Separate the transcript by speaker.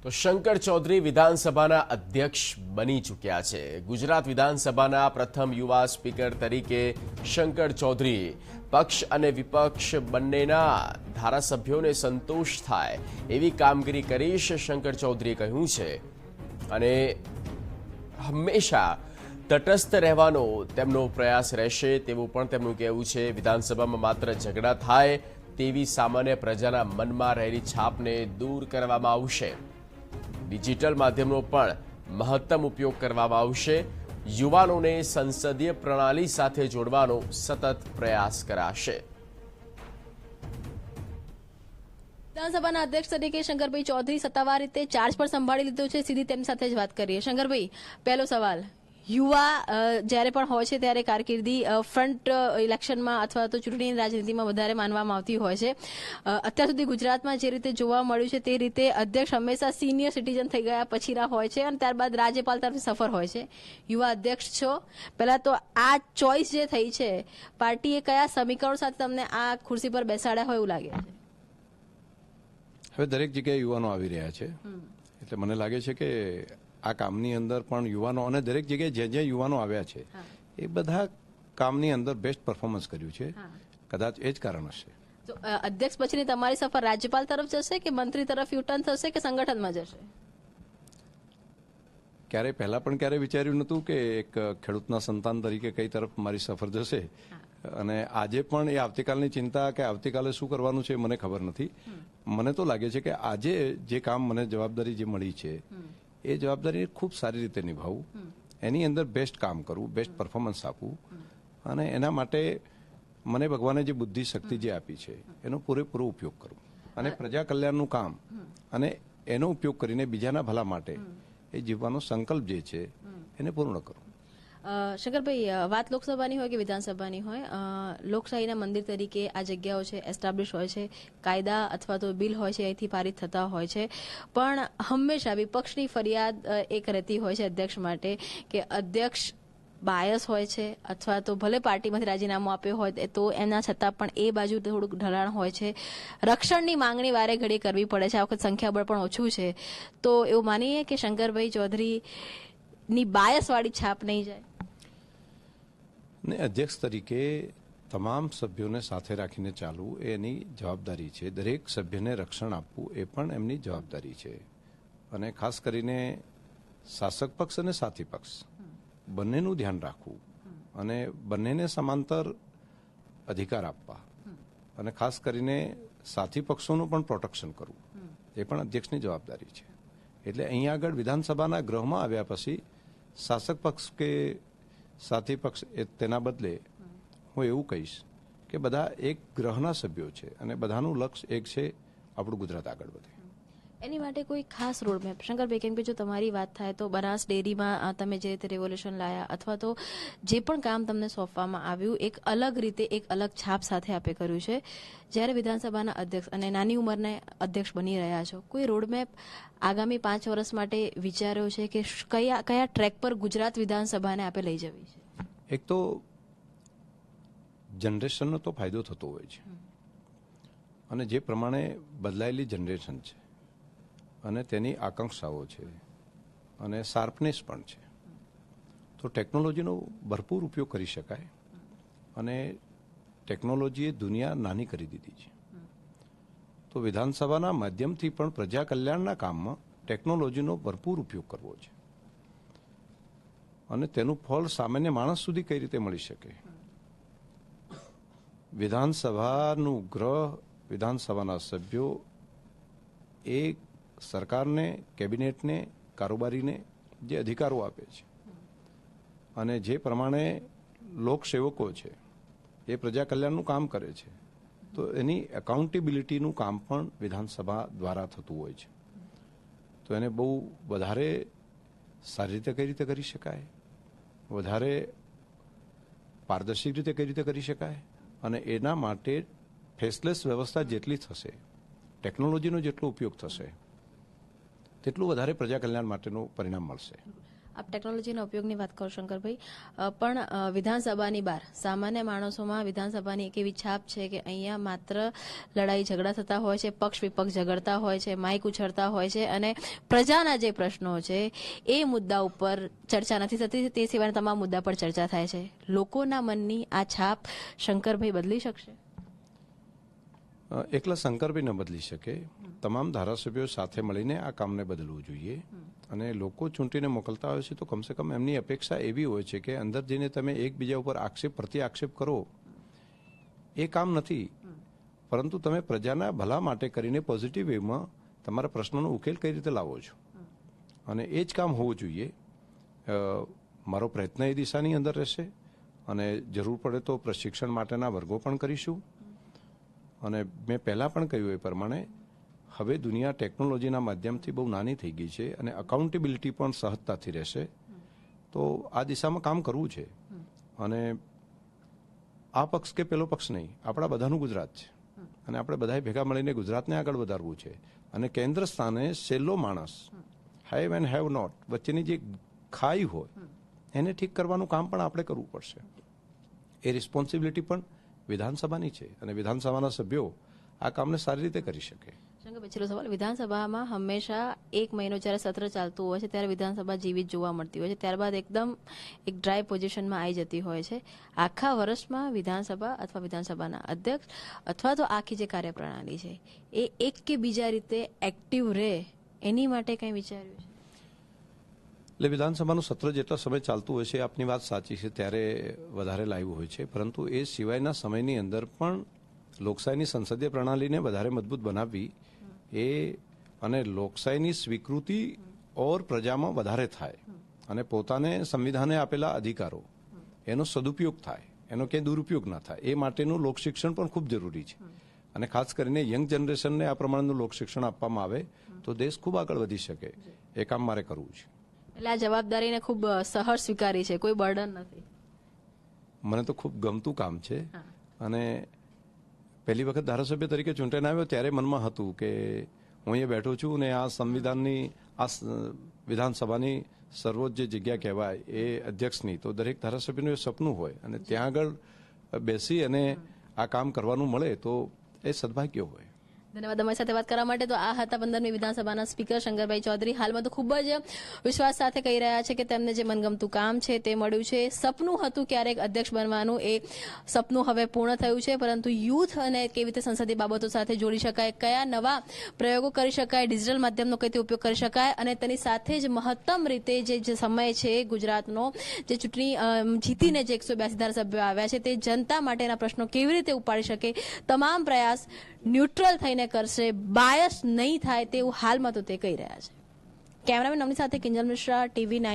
Speaker 1: તો શંકર ચૌધરી વિધાનસભાના અધ્યક્ષ બની ચૂક્યા છે। ગુજરાત વિધાનસભાના પ્રથમ યુવા સ્પીકર તરીકે શંકર ચૌધરી પક્ષ અને વિપક્ષ બંનેના ધારાસભ્યોને સંતોષ થાય એવી કામગીરી કરીશ, શંકર ચૌધરીએ કહ્યું છે। અને હંમેશા તટસ્થ રહેવાનો તેમનો પ્રયાસ રહેશે તેવું પણ તેમનું કહેવું છે। વિધાનસભામાં માત્ર ઝઘડા થાય તેવી સામાન્ય પ્રજાના મનમાં રહેલી છાપને દૂર કરવામાં આવશે। ડિજિટલ માધ્યમનો પણ મહત્તમ ઉપયોગ કરવામાં આવશે। યુવાનોને સંસદીય પ્રણાલી સાથે જોડવાનો સતત પ્રયાસ કરાશે।
Speaker 2: વિધાનસભાના અધ્યક્ષ તરીકે શંકરભાઈ ચૌધરી સત્તાવાર રીતે ચાર્જ પર સંભાળી લીધો છે। સીધી તેમની સાથે જ વાત કરીએ। શંકરભાઈ, પહેલો સવાલ, યુવા જ્યારે પણ હોય છે ત્યારે કારકિર્દી ફ્રન્ટ ઇલેક્શનમાં અથવા તો ચૂંટણીની રાજનીતિમાં વધારે માનવામાં આવતી હોય છે। અત્યાર સુધી ગુજરાતમાં જે રીતે જોવા મળ્યું છે તે રીતે અધ્યક્ષ હંમેશા સિનિયર સિટીઝન થઈ ગયા પછીના હોય છે અને ત્યારબાદ રાજ્યપાલ તરફથી સફર હોય છે। યુવા અધ્યક્ષ છો, પહેલા તો આ ચોઇસ જે થઈ છે, પાર્ટીએ કયા સમીકરણો સાથે તમને આ ખુરશી પર બેસાડ્યા હોય એવું લાગે છે?
Speaker 3: હવે દરેક જગ્યાએ યુવાનો આવી રહ્યા છે, એટલે મને લાગે છે કે આ કામની અંદર પણ યુવાનો અને દરેક જગ્યાએ જ્યાં યુવાનો આવ્યા છે એ બધા કામની અંદર બેસ્ટ પરફોર્મન્સ કર્યું છે। કદાચ એ જ કારણ હશે।
Speaker 2: તો અધ્યક્ષ પછીની તમારી સફર રાજ્યપાલ તરફ જશે કે મંત્રી તરફ યુટર્ન થશે કે સંગઠનમાં જશે?
Speaker 3: ક્યારેય પહેલા પણ ક્યારે વિચાર્યું નહોતું કે એક ખેડૂતના સંતાન તરીકે કઈ તરફ મારી સફર જશે, અને આજે પણ એ આવતીકાલની ચિંતા કે આવતીકાલે શું કરવાનું છે મને ખબર નથી। મને તો લાગે છે કે આજે જે કામ મને જવાબદારી જે મળી છે એ જવાબદારી ખૂબ સારી રીતે નિભાવવું, એની અંદર બેસ્ટ કામ કરવું, બેસ્ટ પરફોર્મન્સ આપવું, અને એના માટે મને ભગવાને જે બુદ્ધિ શક્તિ જે આપી છે એનો પૂરેપૂરો ઉપયોગ કરવો અને પ્રજા કલ્યાણનું કામ અને એનો ઉપયોગ કરીને બીજાના ભલા માટે એ જીવવાનો સંકલ્પ જે છે એને પૂર્ણ કરવું।
Speaker 2: શંકરભાઈ, વાત લોકસભાની હોય કે વિધાનસભાની હોય, લોકશાહીના મંદિર તરીકે આ જગ્યાઓ છે એસ્ટાબ્લિશ હોય છે, કાયદા અથવા તો બિલ હોય છે અહીંથી પારિત થતા હોય છે, પણ હંમેશા વિપક્ષની ફરિયાદ એક રહેતી હોય છે અધ્યક્ષ માટે કે અધ્યક્ષ બાયસ હોય છે અથવા તો ભલે પાર્ટીમાંથી રાજીનામું આપ્યો હોય તો એના છતાં પણ એ બાજુ થોડુંક ઢલાણ હોય છે, રક્ષણની માંગણી વારે ઘડી કરવી પડે છે। આ વખત સંખ્યાબળ પણ ઓછું છે, તો એવું માનીએ કે શંકરભાઈ ચૌધરીની બાયસવાળી છાપ નહીં જાય?
Speaker 3: ને અધ્યક્ષ તરીકે તમામ સભ્યોને સાથે રાખીને ચાલવું એ એની જવાબદારી છે। દરેક સભ્યને રક્ષણ આપવું એ પણ એમની જવાબદારી છે, અને ખાસ કરીને શાસક પક્ષ અને સાથી પક્ષ બંનેનું ધ્યાન રાખવું અને બંનેને સમાંતર અધિકાર આપવા, અને ખાસ કરીને સાથી પક્ષોનું પણ પ્રોટેક્શન કરવું એ પણ અધ્યક્ષની જવાબદારી છે। એટલે અહીંયા આગળ વિધાનસભાના ગૃહમાં આવ્યા પછી શાસક પક્ષ કે સાથી પક્ષ તેના બદલે હું એવું કહીશ કે બધા એક ગ્રહના સભ્યો છે અને બધાનું લક્ષ્ય એક છે, આપણું ગુજરાત આગળ વધે।
Speaker 2: એની માટે કોઈ ખાસ રોડમેપ? શંકરભાઈ, કેમ કે જો તમારી વાત થાય તો બનાસ ડેરીમાં તમે જે રીતે રેવોલ્યુશન લાયા અથવા તો જે પણ કામ તમને સોંપવામાં આવ્યું એક અલગ રીતે એક અલગ છાપ સાથે આપે કર્યું છે, જ્યારે વિધાનસભાના અધ્યક્ષ અને નાની ઉંમરને અધ્યક્ષ બની રહ્યા છો, કોઈ રોડમેપ આગામી 5 વર્ષ માટે વિચાર્યો છે કે કયા ટ્રેક પર ગુજરાત વિધાનસભાને આપે લઈ જવી છે?
Speaker 3: એક તો જનરેશનનો તો ફાયદો થતો હોય છે, અને જે પ્રમાણે બદલાયેલી જનરેશન છે અને તેની આકાંક્ષાઓ છે અને શાર્પનેસ પણ છે, તો ટેકનોલોજીનો ભરપૂર ઉપયોગ કરી શકાય, અને ટેકનોલોજીએ દુનિયા નાની કરી દીધી છે। તો વિધાનસભાના માધ્યમથી પણ પ્રજા કલ્યાણના કામમાં ટેકનોલોજીનો ભરપૂર ઉપયોગ કરવો છે, અને તેનું ફળ સામાન્ય માણસ સુધી કઈ રીતે મળી શકે। વિધાનસભાનું ગ્રહ, વિધાનસભાના સભ્યો એ સરકારને, કેબિનેટને, કારોબારીને જે અધિકારો આપે છે, અને જે પ્રમાણે લોકસેવકો છે એ પ્રજા કલ્યાણનું કામ કરે છે, તો એની એકાઉન્ટેબિલિટીનું કામ પણ વિધાનસભા દ્વારા થતું હોય છે। તો એને બહુ વધારે સારી રીતે કઈ રીતે કરી શકાય, વધારે પારદર્શક રીતે કઈ રીતે કરી શકાય, અને એના માટે ફેસલેસ વ્યવસ્થા જેટલી થશે, ટેકનોલોજીનો જેટલો ઉપયોગ થશે, તેટલું વધારે પ્રજા કલ્યાણ માટેનું પરિણામ મળશે।
Speaker 2: આપ ટેકનોલોજીના ઉપયોગની વાત કરો શંકરભાઈ, પણ વિધાનસભાની બહાર સામાન્ય માણસોમાં વિધાનસભાની એક એવી છાપ છે કે અહીંયા માત્ર લડાઈ ઝઘડા થતા હોય છે, પક્ષ વિપક્ષ ઝઘડતા હોય છે, માઇક ઉછળતા હોય છે અને પ્રજાના જે પ્રશ્નો છે એ મુદ્દા ઉપર ચર્ચા નથી થતી. તે સિવાયના તમામ મુદ્દા પર ચર્ચા થાય છે. લોકોના મનની આ છાપ શંકરભાઈ બદલી શકશે?
Speaker 3: એકલા શંકરભાઈ ન બદલી શકે. તમામ ધારાસભ્યો સાથે મળીને આ કામને બદલવું જોઈએ. અને લોકો ચૂંટીને મોકલતા હોય છે તો કમસે કમ એમની અપેક્ષા એવી હોય છે કે અંદર જઈને તમે એકબીજા ઉપર આક્ષેપ પ્રતિ આક્ષેપ કરો એ કામ નથી, પરંતુ તમે પ્રજાના ભલા માટે કરીને પોઝિટિવ વેમાં તમારા પ્રશ્નોનો ઉકેલ કઈ રીતે લાવો છો, અને એ જ કામ હોવું જોઈએ. મારો પ્રયત્ન એ દિશાની અંદર રહેશે અને જરૂર પડે તો પ્રશિક્ષણ માટેના વર્ગો પણ કરીશું. અને મેં પહેલાં પણ કહ્યું એ પ્રમાણે હવે દુનિયા ટેકનોલોજીના માધ્યમથી બહુ નાની થઈ ગઈ છે અને અકાઉન્ટેબિલિટી પણ સહજતાથી રહેશે. તો આ દિશામાં કામ કરવું છે. અને આ પક્ષ કે પેલો પક્ષ નહીં, આપણા બધાનું ગુજરાત છે અને આપણે બધાએ ભેગા મળીને ગુજરાતને આગળ વધારવું છે. અને કેન્દ્ર સ્થાને છેલ્લો માણસ, હેવ એન્ડ હેવ નોટ વચ્ચેની જે ખાઈ હોય એને ઠીક કરવાનું કામ પણ આપણે કરવું પડશે. એ રિસ્પોન્સિબિલિટી પણ વિધાનસભાની છે અને વિધાનસભાના સભ્યો આ કામને સારી રીતે કરી શકે.
Speaker 2: શંકરભાઈ, છેલ્લો સવાલ. વિધાનસભામાં હંમેશા એક મહિનો જ્યારે સત્ર ચાલતું હોય છે ત્યારે વિધાનસભા જીવિત જોવા મળતી હોય છે, ત્યારબાદ એકદમ એક ડ્રાય પોઝિશનમાં આવી જતી હોય છે. આખા વર્ષમાં વિધાનસભા અથવા વિધાનસભાના અધ્યક્ષ અથવા તો આખી જે કાર્યપ્રણાલી છે એ એક કે બીજા રીતે એક્ટિવ રહે એની માટે કંઈ વિચાર્યું છે?
Speaker 3: એટલે વિધાનસભાનું સત્ર જેટલા સમય ચાલતું હોય છે, આપની વાત સાચી છે, ત્યારે વધારે લાઈવ હોય છે. પરંતુ એ સિવાયના સમયની અંદર પણ લોકશાહીની સંસદીય પ્રણાલીને વધારે મજબૂત બનાવવી એ અને લોકશાહીની સ્વીકૃતિ ઓર પ્રજામાં વધારે થાય અને પોતાને સંવિધાને આપેલા અધિકારો એનો સદુપયોગ થાય, એનો ક્યાંય દુરુપયોગ ના થાય, એ માટેનું લોકશિક્ષણ પણ ખૂબ જરૂરી છે. અને ખાસ કરીને યંગ જનરેશનને આ પ્રમાણેનું લોકશિક્ષણ આપવામાં આવે તો દેશ ખૂબ આગળ વધી શકે. એ કામ મારે કરવું છે.
Speaker 2: એટલે આ જવાબદારીને ખૂબ સહજ સ્વીકારી છે, કોઈ બર્ડન નથી?
Speaker 3: મને તો ખૂબ ગમતું કામ છે. અને પહેલી વખત ધારાસભ્ય તરીકે ચૂંટાઈને આવ્યો ત્યારે મનમાં હતું કે હું અહીંયા બેઠો છું ને આ સંવિધાનની આ વિધાનસભાની સર્વોચ્ચ જે જગ્યા કહેવાય એ અધ્યક્ષની, તો દરેક ધારાસભ્યનું એ સપનું હોય અને ત્યાં આગળ બેસી અને આ કામ કરવાનું મળે તો એ સદભાગ્ય હોય.
Speaker 2: ધન્યવાદ અમારી સાથે વાત કરવા માટે. તો આ હતા 15મી વિધાનસભાના સ્પીકર શંકરભાઈ ચૌધરી. હાલમાં તો ખૂબ જ વિશ્વાસ સાથે કહી રહ્યા છે કે તેમને જે મનગમતું કામ છે તે મળ્યું છે. સપનું હતું ક્યારેક અધ્યક્ષ બનવાનું, એ સપનું હવે પૂર્ણ થયું છે. પરંતુ યુથ અને કેવી રીતે સંસદીય બાબતો સાથે જોડી શકાય, કયા નવા પ્રયોગો કરી શકાય, ડિજિટલ માધ્યમનો કઈ રીતે ઉપયોગ કરી શકાય અને તેની સાથે જ મહત્તમ રીતે જે સમય છે ગુજરાતનો, જે ચૂંટણી જીતીને જે 182 ધારાસભ્યો આવ્યા છે તે જનતા માટેના પ્રશ્નો કેવી રીતે ઉપાડી શકે, તમામ પ્રયાસ ન્યુટ્રલ થઈને કરશે, બાયસ નહીં થાય તેવું હાલમાં તો તે કહી રહ્યા છે. કેમેરામેન અમની સાથે કિંજલ મિશ્રા, TV9.